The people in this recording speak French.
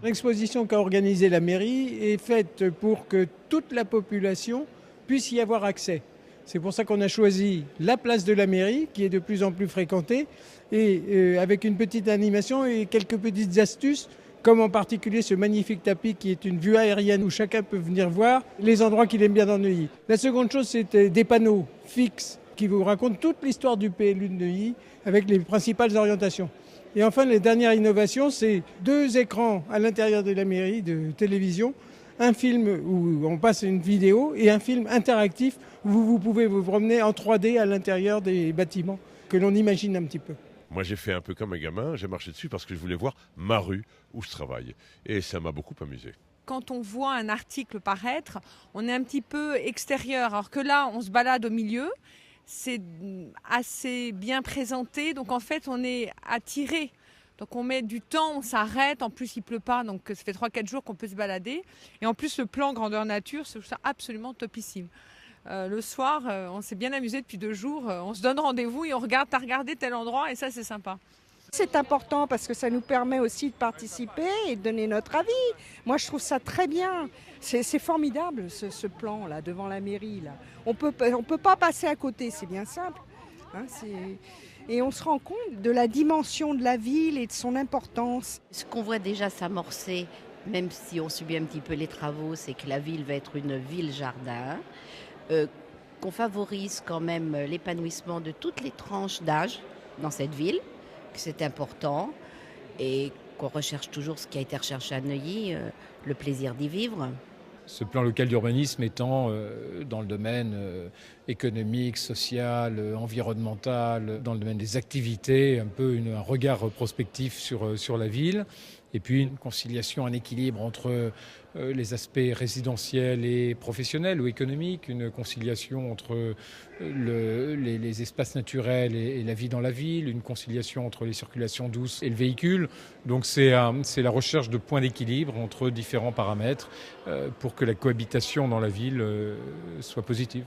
L'exposition qu'a organisée la mairie est faite pour que toute la population puisse y avoir accès. C'est pour ça qu'on a choisi la place de la mairie, qui est de plus en plus fréquentée, et avec une petite animation et quelques petites astuces, comme en particulier ce magnifique tapis qui est une vue aérienne où chacun peut venir voir les endroits qu'il aime bien dans Neuilly. La seconde chose, c'est des panneaux fixes qui vous racontent toute l'histoire du PLU de Neuilly avec les principales orientations. Et enfin, la dernière innovation, c'est 2 écrans à l'intérieur de la mairie de télévision, un film où on passe une vidéo et un film interactif où vous pouvez vous promener en 3D à l'intérieur des bâtiments que l'on imagine un petit peu. Moi, j'ai fait un peu comme un gamin, j'ai marché dessus parce que je voulais voir ma rue où je travaille. Et ça m'a beaucoup amusé. Quand on voit un article paraître, on est un petit peu extérieur, alors que là, on se balade au milieu. C'est assez bien présenté, donc en fait on est attiré. Donc on met du temps, on s'arrête, en plus il pleut pas, donc ça fait 3-4 jours qu'on peut se balader. Et en plus le plan grandeur nature, c'est absolument topissime. Le soir, on s'est bien amusé depuis 2 jours, on se donne rendez-vous et on regarde, t'as regardé tel endroit et ça c'est sympa. C'est important parce que ça nous permet aussi de participer et de donner notre avis. Moi, je trouve ça très bien. C'est formidable ce plan là devant la mairie là. On peut pas passer à côté, c'est bien simple. Hein, et on se rend compte de la dimension de la ville et de son importance. Ce qu'on voit déjà s'amorcer, même si on subit un petit peu les travaux, c'est que la ville va être une ville-jardin, qu'on favorise quand même l'épanouissement de toutes les tranches d'âge dans cette ville. C'est important et qu'on recherche toujours ce qui a été recherché à Neuilly, le plaisir d'y vivre. Ce plan local d'urbanisme étant dans le domaine économique, social, environnemental, dans le domaine des activités, un peu un regard prospectif sur la ville. Et puis une conciliation, un équilibre entre les aspects résidentiels et professionnels ou économiques, une conciliation entre les espaces naturels et la vie dans la ville, une conciliation entre les circulations douces et le véhicule. Donc c'est la recherche de points d'équilibre entre différents paramètres pour que la cohabitation dans la ville soit positive.